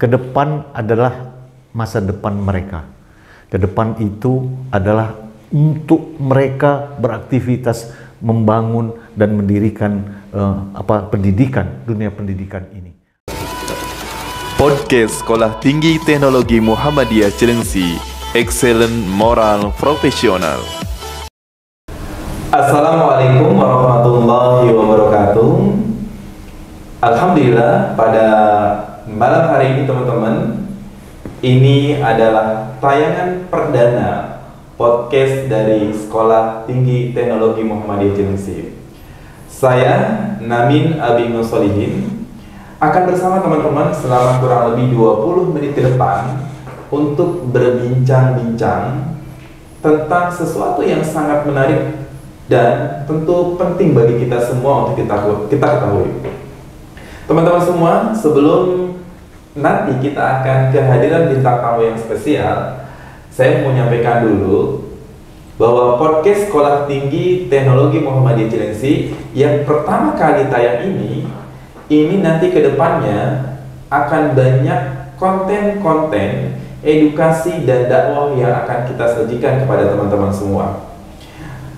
ke depan adalah masa depan mereka. Ke depan itu adalah untuk mereka beraktivitas membangun dan mendirikan pendidikan, dunia pendidikan ini. Podcast Sekolah Tinggi Teknologi Muhammadiyah Cilengsi, Excellent Moral Profesional. Assalamualaikum warahmatullahi wabarakatuh. Alhamdulillah, pada malam hari ini teman-teman, ini adalah tayangan perdana podcast dari Sekolah Tinggi Teknologi Muhammadiyah Cilengsi. Saya Namin Abi Nusolihin akan bersama teman-teman selama kurang lebih 20 menit ke depan untuk berbincang-bincang tentang sesuatu yang sangat menarik dan tentu penting bagi kita semua untuk kita ketahui. Teman-teman semua, sebelum nanti kita akan kehadiran bintang tamu yang spesial, saya mau menyampaikan dulu bahwa podcast Sekolah Tinggi Teknologi Muhammadiyah Cilengsi yang pertama kali tayang ini nanti ke depannya akan banyak konten-konten edukasi dan dakwah yang akan kita sajikan kepada teman-teman semua.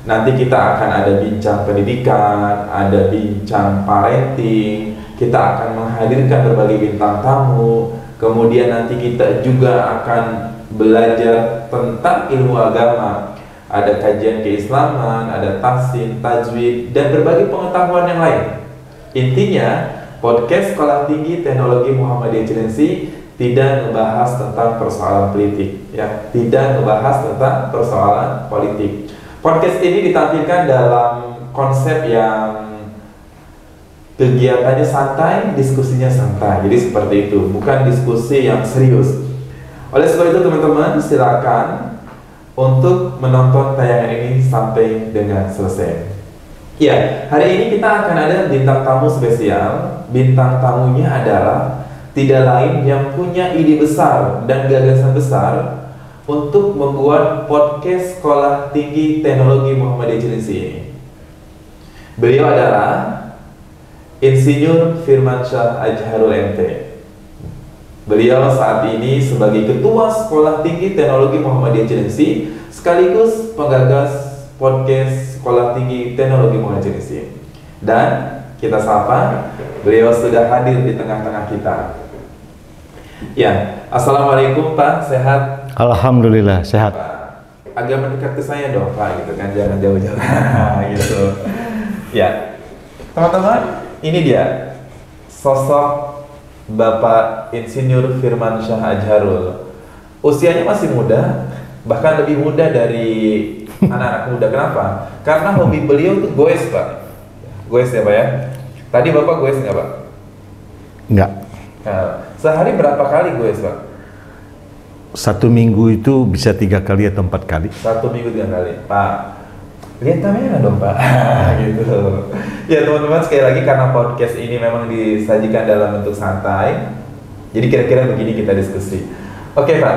Nanti kita akan ada bincang pendidikan, ada bincang parenting, kita akan menghadirkan berbagai bintang tamu, kemudian nanti kita juga akan belajar tentang ilmu agama, ada kajian keislaman, ada tahsin, tajwid, dan berbagai pengetahuan yang lain. Intinya, podcast Sekolah Tinggi Teknologi Muhammadiyah Cilengsi tidak membahas tentang persoalan politik, ya, tidak membahas tentang persoalan politik. Podcast ini ditampilkan dalam konsep yang kegiatannya santai, diskusinya santai. Jadi seperti itu, bukan diskusi yang serius. Oleh sebab itu teman-teman, silakan untuk menonton tayangan ini sampai dengan selesai. Ya, hari ini kita akan ada bintang tamu spesial. Bintang tamunya adalah tidak lain yang punya ide besar dan gagasan besar untuk membuat podcast Sekolah Tinggi Teknologi Muhammadiyah Cilengsi ini. Beliau adalah Insinyur Firmansyah Ajharul MT. Beliau saat ini sebagai Ketua Sekolah Tinggi Teknologi Muhammadiyah Cilengsi sekaligus penggagas podcast Sekolah Tinggi Teknologi Muhammadiyah Cilengsi. Dan kita sapa, beliau sudah hadir di tengah-tengah kita. Ya, Assalamualaikum Pak, sehat? Alhamdulillah sehat. Agak mendekat ke saya dong Pak, gitu kan, jangan jauh-jauh. Gitu. Ya, teman-teman, ini dia sosok Bapak Insinyur Firmansyah Ajharul. Usianya masih muda, bahkan lebih muda dari anak-anak muda. Kenapa? Karena hobi beliau itu goes Pak. Goes ya Pak ya. Tadi Bapak goes nggak Pak? Enggak. Nah, sehari berapa kali goes Pak? Satu minggu itu bisa 3 kali atau 4 kali. Satu minggu 3 kali. Pak, lihat kamera dong Pak. Gitu. Ya teman-teman, sekali lagi karena podcast ini memang disajikan dalam bentuk santai, jadi kira-kira begini kita diskusi. Oke Pak,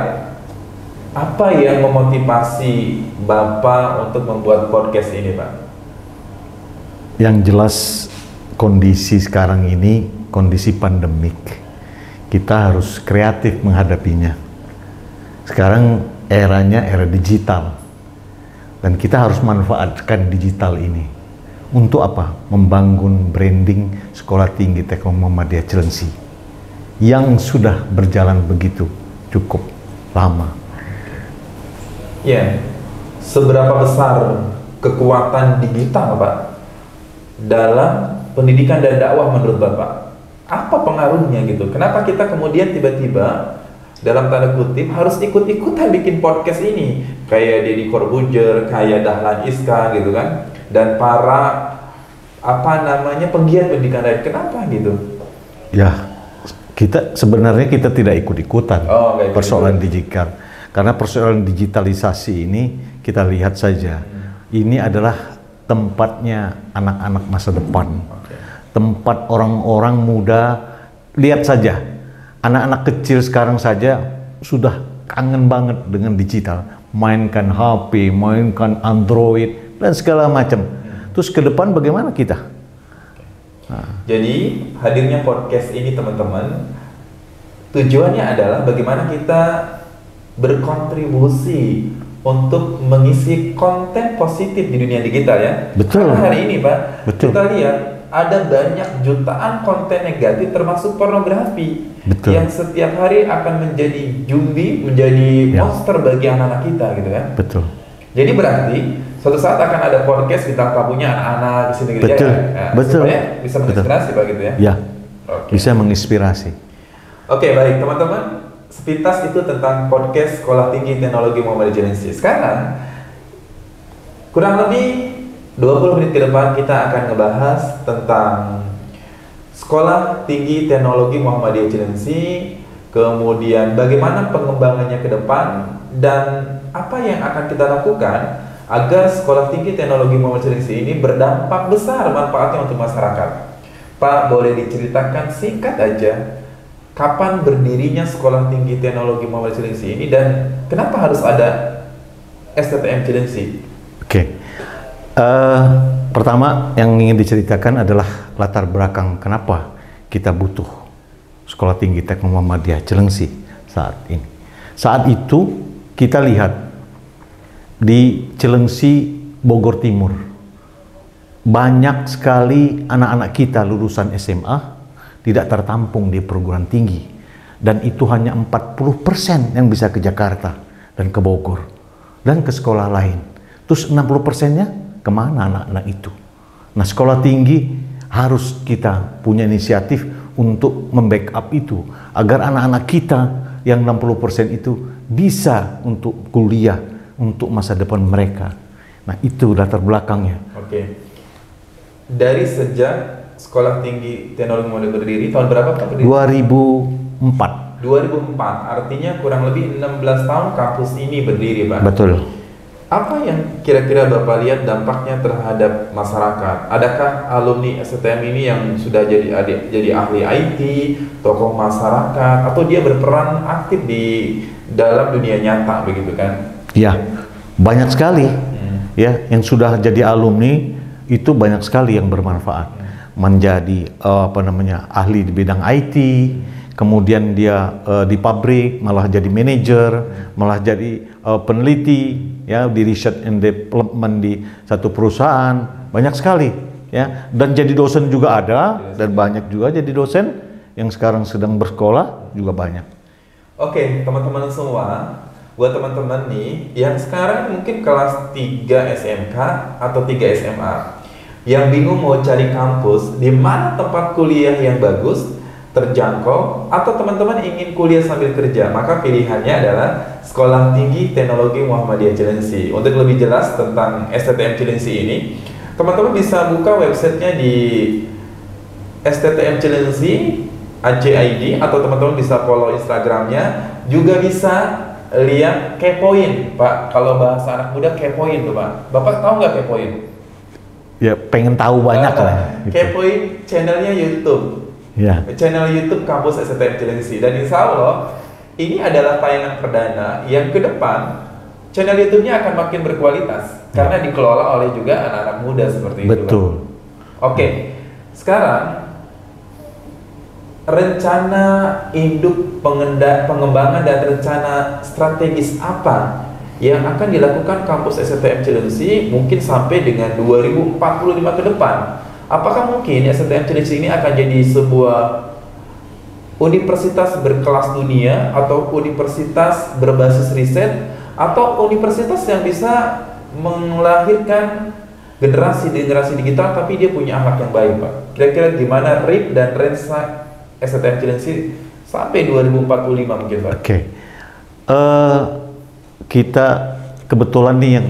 apa yang memotivasi Bapak untuk membuat podcast ini Pak? Yang jelas kondisi sekarang ini kondisi pandemik. Kita harus kreatif menghadapinya. Sekarang eranya era digital. Dan kita harus manfaatkan digital ini. Untuk apa? Membangun branding Sekolah Tinggi Teknologi Muhammadiyah Cilengsi yang sudah berjalan begitu cukup lama. Ya, seberapa besar kekuatan digital Pak dalam pendidikan dan dakwah menurut Bapak? Apa pengaruhnya gitu? Kenapa kita kemudian tiba-tiba dalam tanda kutip harus ikut-ikutan bikin podcast ini, kayak Deddy Corbuzier, kayak Dahlan Iskan gitu kan, dan para penggiat pendidikan lain. Kenapa gitu? Ya, kita tidak ikut-ikutan persoalan digital, karena persoalan digitalisasi ini kita lihat saja, ini adalah tempatnya anak-anak masa depan, tempat orang-orang muda. Lihat saja, anak-anak kecil sekarang saja sudah kangen banget dengan digital, mainkan HP, mainkan Android dan segala macam. Terus ke depan bagaimana kita? Jadi hadirnya podcast ini teman-teman Tujuannya adalah bagaimana kita berkontribusi untuk mengisi konten positif di dunia digital ya. Betul. Karena hari ini Pak, Betul. kita lihat ada banyak jutaan konten negatif termasuk pornografi. Betul. Yang setiap hari akan menjadi zombie, menjadi monster bagi anak-anak kita gitu kan. Betul. Jadi berarti suatu saat akan ada podcast bintang tamunya anak-anak di sini gitu Betul. ya. Betul. Supaya bisa menginspirasi Pak gitu ya. Ya. Oke. Bisa menginspirasi. Oke, baik teman-teman. Sepintas itu tentang podcast Sekolah Tinggi Teknologi Muhammadiyah Cilengsi. Sekarang kurang lebih 20 menit ke depan kita akan ngebahas tentang Sekolah Tinggi Teknologi Muhammadiyah Cilengsi, kemudian bagaimana pengembangannya ke depan dan apa yang akan kita lakukan agar Sekolah Tinggi Teknologi Muhammadiyah Cilengsi ini berdampak besar manfaatnya untuk masyarakat. Pak, boleh diceritakan singkat aja kapan berdirinya Sekolah Tinggi Teknologi Muhammadiyah Cilengsi ini dan kenapa harus ada STTM Cilengsi? Oke. Pertama yang ingin diceritakan adalah latar belakang kenapa kita butuh Sekolah Tinggi Teknologi Muhammadiyah Cilengsi saat ini. Saat itu kita lihat di Cilengsi, Bogor Timur, banyak sekali anak-anak kita lulusan SMA tidak tertampung di perguruan tinggi, dan itu hanya 40% yang bisa ke Jakarta dan ke Bogor dan ke sekolah lain. Terus 60%-nya kemana anak-anak itu? Nah, sekolah tinggi harus kita punya inisiatif untuk membackup itu agar anak-anak kita yang 60% itu bisa untuk kuliah, untuk masa depan mereka. Nah, itu latar belakangnya. Oke. Dari sejak Sekolah Tinggi Teknologi Muhammadiyah berdiri tahun berapa Pak berdiri? 2004. 2004, artinya kurang lebih 16 tahun kampus ini berdiri Pak. Betul. Apa yang kira-kira Bapak lihat dampaknya terhadap masyarakat? Adakah alumni STM ini yang sudah jadi ahli IT, tokoh masyarakat, atau dia berperan aktif di dalam dunia nyata begitu kan? Ya, banyak sekali. Ya, yang sudah jadi alumni itu banyak sekali yang bermanfaat. Menjadi ahli di bidang IT, kemudian dia di pabrik malah jadi manajer, malah jadi peneliti ya di research and development di satu perusahaan, banyak sekali ya. Dan jadi dosen juga ada, dan banyak juga jadi dosen yang sekarang sedang bersekolah juga banyak. Oke, teman-teman semua, buat teman-teman nih yang sekarang mungkin kelas 3 SMK atau 3 SMA yang bingung mau cari kampus di mana tempat kuliah yang bagus, terjangkau, atau teman-teman ingin kuliah sambil kerja, maka pilihannya adalah Sekolah Tinggi Teknologi Muhammadiyah Cilengsi. Untuk lebih jelas tentang STTM Cilengsi ini, teman-teman bisa buka websitenya di STTM Cilengsi @JID, atau teman-teman bisa follow Instagramnya, juga bisa lihat kepoin Pak. Kalau bahasa anak muda kepoin tuh Pak. Bapak tahu nggak kepoin? Ya, pengen tahu banyak lah. Gitu. Kepoin channelnya YouTube. Ya. Channel YouTube Kampus STTM Cilengsi, dan insya Allah ini adalah tayangan perdana yang ke depan channel YouTube-nya akan makin berkualitas karena dikelola oleh juga anak-anak muda seperti itu. Betul. Oke, sekarang rencana induk pengembangan dan rencana strategis apa yang akan dilakukan Kampus STM Cilengsi mungkin sampai dengan 2045 ke depan? Apakah mungkin STM Cilengsi ini akan jadi sebuah universitas berkelas dunia, atau universitas berbasis riset, atau universitas yang bisa melahirkan generasi digital tapi dia punya akhlak yang baik Pak? Kira-kira gimana RIP dan Rensa STM Cilengsi sampai 2045 mungkin Pak? Oke. Kita kebetulan nih yang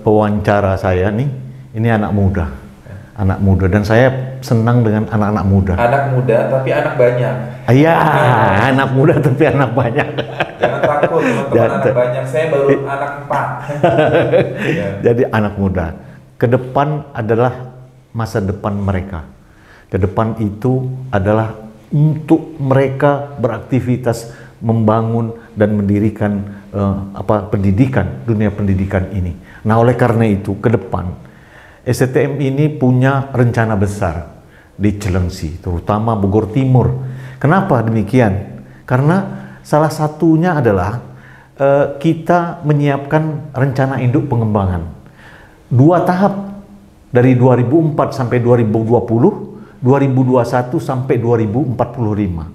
pewawancara saya nih, ini anak muda, dan saya senang dengan anak-anak muda. Anak muda tapi anak banyak. Iya, anak muda tapi anak banyak. Jangan takut teman-teman, anak banyak. Saya baru anak 4. Jadi anak muda, ke depan adalah masa depan mereka. Ke depan itu adalah untuk mereka beraktivitas membangun dan mendirikan dunia pendidikan ini. Nah, oleh karena itu ke depan STM ini punya rencana besar di Cilengsi, terutama Bogor Timur. Kenapa demikian? Karena salah satunya adalah kita menyiapkan rencana induk pengembangan. 2 tahap dari 2004 sampai 2020, 2021 sampai 2045.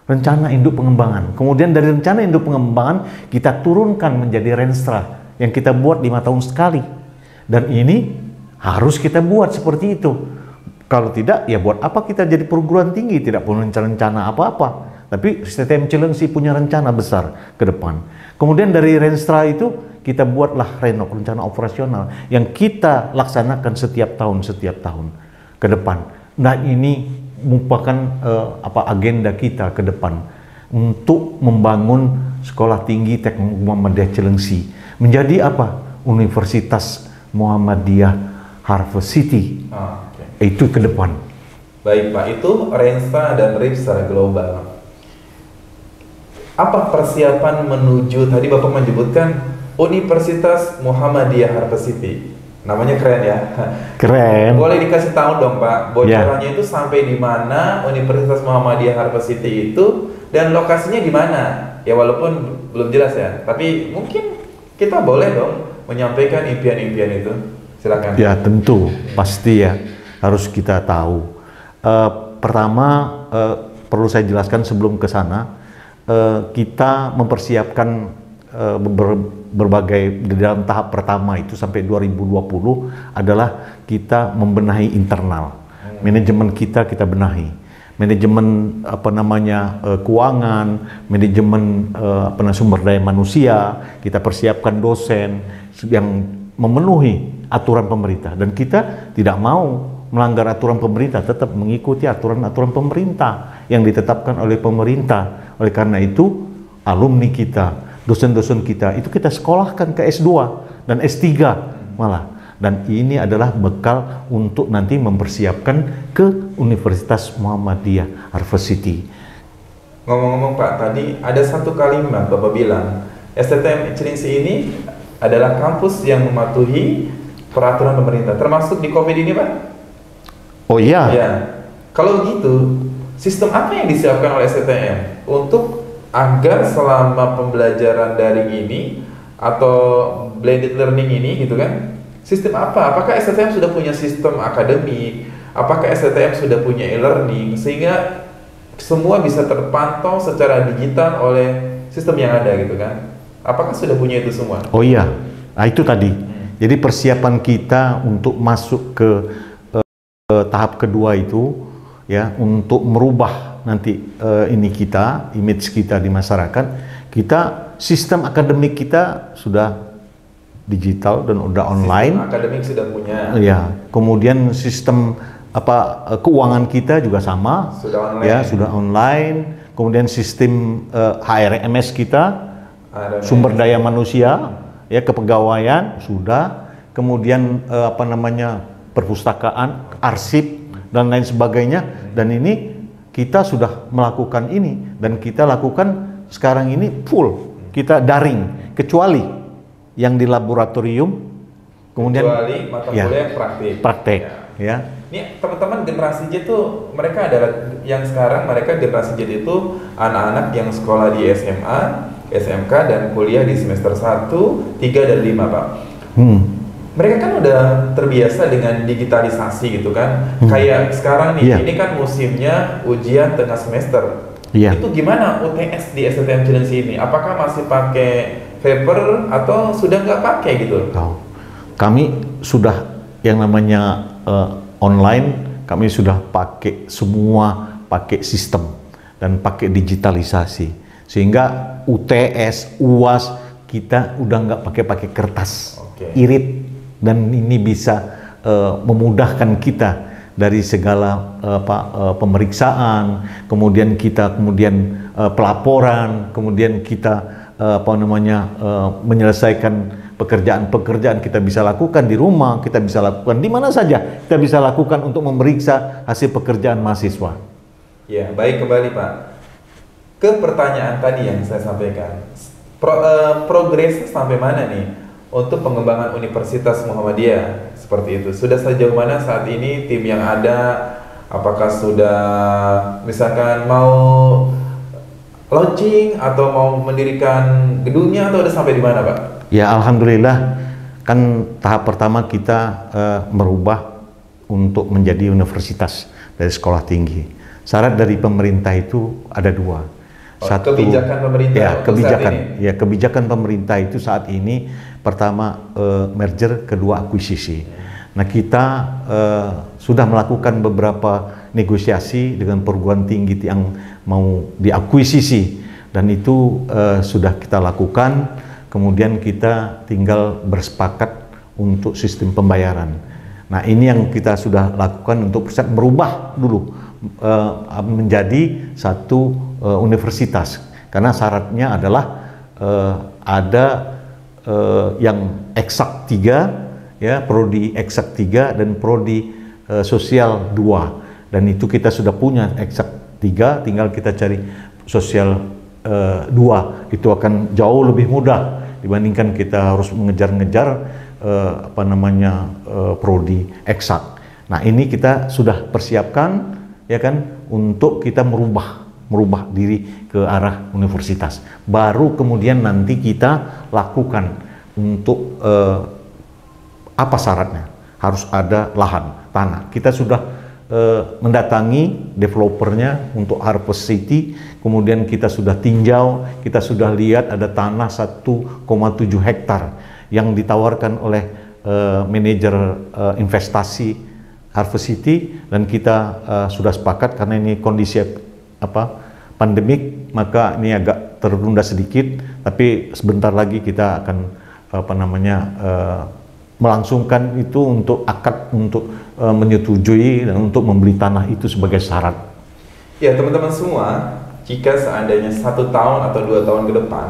Rencana induk pengembangan. Kemudian dari rencana induk pengembangan kita turunkan menjadi Renstra yang kita buat 5 tahun sekali. Dan ini harus kita buat seperti itu. Kalau tidak, ya buat apa kita jadi perguruan tinggi? Tidak punya rencana apa-apa. Tapi STTM Cilengsi punya rencana besar ke depan. Kemudian dari Renstra itu kita buatlah Renok, rencana operasional yang kita laksanakan setiap tahun ke depan. Nah, ini merupakan agenda kita ke depan untuk membangun Sekolah Tinggi Teknologi Muhammadiyah Cilengsi menjadi Universitas Muhammadiyah Harvest City. Itu ke depan. Baik Pak, itu Renstra dan RIP secara global. Apa persiapan menuju, tadi Bapak menyebutkan Universitas Muhammadiyah Harvest City. Namanya keren ya. Keren. Boleh dikasih tahu dong Pak, bocorannya itu sampai di mana Universitas Muhammadiyah Harvest City itu dan lokasinya di mana? Ya walaupun belum jelas ya, tapi mungkin kita boleh dong menyampaikan impian-impian itu. Silakan. Ya tentu, pasti ya harus kita tahu. Pertama perlu saya jelaskan sebelum ke sana, kita mempersiapkan berbagai di dalam tahap pertama itu sampai 2020 adalah kita membenahi internal. Manajemen kita benahi. Manajemen keuangan, manajemen sumber daya manusia, kita persiapkan dosen yang memenuhi aturan pemerintah dan kita tidak mau melanggar aturan pemerintah, tetap mengikuti aturan-aturan pemerintah yang ditetapkan oleh pemerintah. Oleh karena itu alumni kita, dosen-dosen kita itu kita sekolahkan ke S2 dan S3 malah. Dan ini adalah bekal untuk nanti mempersiapkan ke Universitas Muhammadiyah Harvest City. Ngomong-ngomong Pak, tadi ada satu kalimat Bapak bilang, STTM Cilengsi ini adalah kampus yang mematuhi peraturan pemerintah, termasuk di COVID ini Pak? Oh iya. Ya. Kalau gitu, sistem apa yang disiapkan oleh STTM untuk agar selama pembelajaran daring ini atau blended learning ini gitu kan, sistem apa? Apakah STTM sudah punya sistem akademik? Apakah STTM sudah punya e-learning sehingga semua bisa terpantau secara digital oleh sistem yang ada gitu kan? Apakah sudah punya itu semua? Oh iya, nah itu tadi. Jadi persiapan kita untuk masuk ke tahap kedua itu ya, untuk merubah nanti image kita di masyarakat. Kita sistem akademik kita sudah digital dan udah online. Sistem akademik sudah punya. Ya, kemudian sistem keuangan kita juga sama. Sudah online. Ya, sudah online. Kemudian sistem HRMS kita, sumber daya manusia, ya kepegawaian sudah. Kemudian perpustakaan, arsip dan lain sebagainya. Dan ini kita sudah melakukan ini dan kita lakukan sekarang ini full. Kita daring kecuali yang di laboratorium, kemudian kecuali mata kuliah praktek ya. Ini teman-teman generasi Z itu mereka adalah yang sekarang mereka generasi Z itu anak-anak yang sekolah di SMA, SMK dan kuliah di semester 1, 3 dan 5 Pak. Mereka kan udah terbiasa dengan digitalisasi gitu kan. Kayak sekarang nih, ini kan musimnya ujian tengah semester. Itu gimana UTS di STTM Cilengsi ini? Apakah masih pakai paper atau sudah nggak pakai gitu? Kami sudah yang namanya online, kami sudah pakai semua, pakai sistem dan pakai digitalisasi, sehingga UTS, UAS kita udah nggak pakai kertas, irit, dan ini bisa memudahkan kita dari segala pemeriksaan, kemudian pelaporan, kemudian kita menyelesaikan pekerjaan-pekerjaan kita bisa lakukan di rumah, kita bisa lakukan di mana saja, kita bisa lakukan untuk memeriksa hasil pekerjaan mahasiswa. Ya, baik, kembali Pak ke pertanyaan tadi yang saya sampaikan. Progresnya sampai mana nih untuk pengembangan Universitas Muhammadiyah seperti itu? Sudah sejauh mana saat ini tim yang ada? Apakah sudah misalkan mau launching atau mau mendirikan gedungnya atau udah sampai di mana, Pak? Ya, alhamdulillah, kan tahap pertama kita merubah untuk menjadi universitas dari sekolah tinggi. Syarat dari pemerintah itu ada dua. Satu, kebijakan pemerintah. Kebijakan pemerintah itu saat ini pertama merger, kedua akuisisi. Nah, kita sudah melakukan beberapa negosiasi dengan perguruan tinggi yang mau diakuisisi, dan itu sudah kita lakukan. Kemudian kita tinggal bersepakat untuk sistem pembayaran. Nah, ini yang kita sudah lakukan untuk merubah dulu menjadi satu universitas, karena syaratnya adalah ada yang eksak 3, ya, prodi eksak 3 dan prodi sosial 2, dan itu kita sudah punya eksak 3, tinggal kita cari sosial 2. Itu akan jauh lebih mudah dibandingkan kita harus mengejar-ngejar prodi eksak. Nah, ini kita sudah persiapkan, ya kan, untuk kita merubah diri ke arah universitas. Baru kemudian nanti kita lakukan untuk apa syaratnya? Harus ada lahan, tanah. Kita sudah mendatangi developernya untuk Harvest City, kemudian kita sudah tinjau, kita sudah lihat ada tanah 1,7 hektar yang ditawarkan oleh manajer investasi Harvest City, dan kita sudah sepakat karena ini kondisi pandemik, maka ini agak tertunda sedikit, tapi sebentar lagi kita akan melangsungkan itu untuk akad untuk menyetujui dan untuk membeli tanah itu sebagai syarat. Ya, teman-teman semua, jika seandainya 1 tahun atau 2 tahun ke depan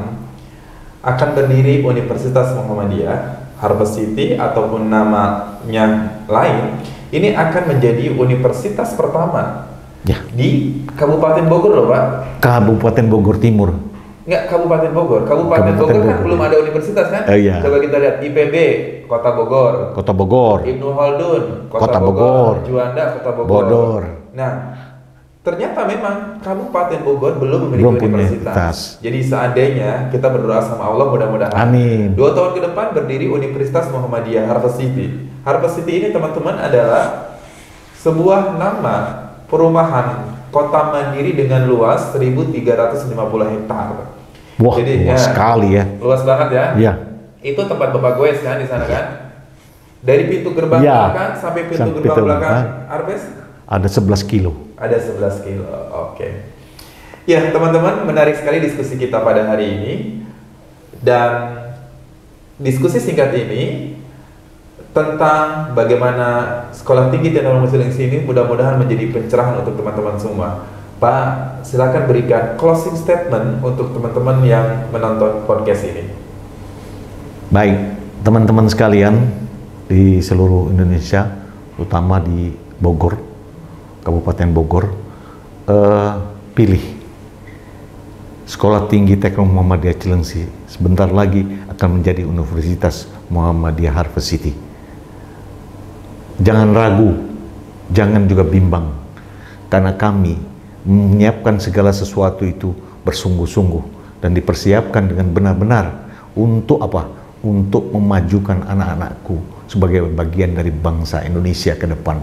akan berdiri Universitas Muhammadiyah Harvest City ataupun namanya lain, ini akan menjadi universitas pertama di Kabupaten Bogor loh, Pak. Kabupaten Bogor Timur. Enggak, Kabupaten Bogor. Kabupaten Bogor kan belum ada universitas kan? Iya. Coba kita lihat IPB, Kota Bogor. Kota Bogor. Ibnu Khaldun, Kota Bogor. Juanda, Kota Bogor. Bodor. Nah, ternyata memang Kabupaten Bogor belum memiliki universitas. Jadi seandainya kita berdoa sama Allah, mudah-mudahan amin, 2 tahun ke depan berdiri Universitas Muhammadiyah Harvest City. Harvest City ini, teman-teman, adalah sebuah nama perumahan kota mandiri dengan luas 1.350 hektar. Wah, jadi, luas sekali ya. Luas banget ya. Iya. Itu tempat Bapak Goes kan di sana kan? Dari pintu gerbang belakang sampai pintu gerbang belakang Harvest ada 11 kilo. Ada 11 kilo. Oke. Ya, teman-teman, menarik sekali diskusi kita pada hari ini. Dan diskusi singkat ini tentang bagaimana Sekolah Tinggi Teknologi Cilengsi ini mudah-mudahan menjadi pencerahan untuk teman-teman semua. Pak, silakan berikan closing statement untuk teman-teman yang menonton podcast ini. Baik, teman-teman sekalian di seluruh Indonesia, terutama di Bogor, Kabupaten Bogor, pilih Sekolah Tinggi Teknologi Muhammadiyah Cilengsi. Sebentar lagi akan menjadi Universitas Muhammadiyah Harvest City. Jangan ragu, jangan juga bimbang, karena kami menyiapkan segala sesuatu itu bersungguh-sungguh dan dipersiapkan dengan benar-benar untuk apa? Untuk memajukan anak-anakku sebagai bagian dari bangsa Indonesia ke depan.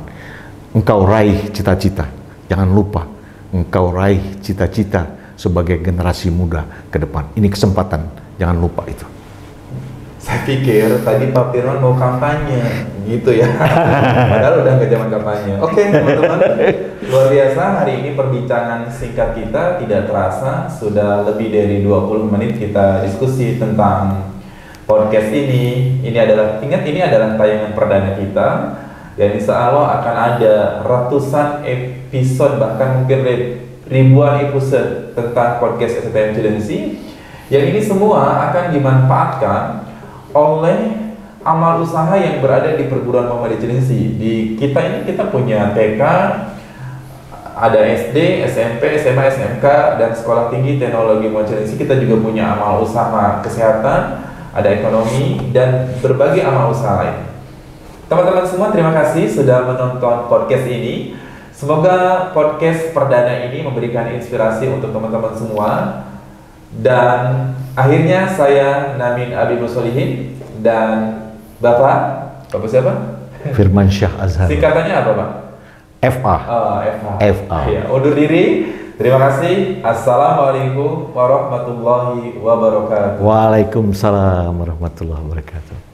Engkau raih cita-cita, jangan lupa engkau raih cita-cita sebagai generasi muda ke depan. Ini kesempatan, jangan lupa itu. Saya pikir tadi Pak Firman mau kampanye, gitu ya. Padahal udah nggak zaman kampanye. Oke, teman-teman, luar biasa. Hari ini perbincangan singkat kita tidak terasa sudah lebih dari 20 menit kita diskusi tentang podcast ini. Ini adalah tayangan perdana kita. Dan insya Allah akan ada ratusan episode, bahkan mungkin ribuan episode tentang podcast STM Cilengsi. Yang ini semua akan dimanfaatkan oleh amal usaha yang berada di perguruan Muhammadiyah Cilengsi. Di kita ini kita punya TK, ada SD, SMP, SMA, SMK, dan Sekolah Tinggi Teknologi Muhammadiyah Cilengsi. Kita juga punya amal usaha kesehatan, ada ekonomi, dan berbagai amal usaha lain. Teman-teman semua, terima kasih sudah menonton podcast ini. Semoga podcast perdana ini memberikan inspirasi untuk teman-teman semua Dan akhirnya saya Namin Abi Musolihin dan Bapak siapa? Firman Syah Azhar. Singkatannya apa, Pak? FA. FA. Ya, undur diri. Terima kasih. Assalamualaikum warahmatullahi wabarakatuh. Waalaikumsalam warahmatullahi wabarakatuh.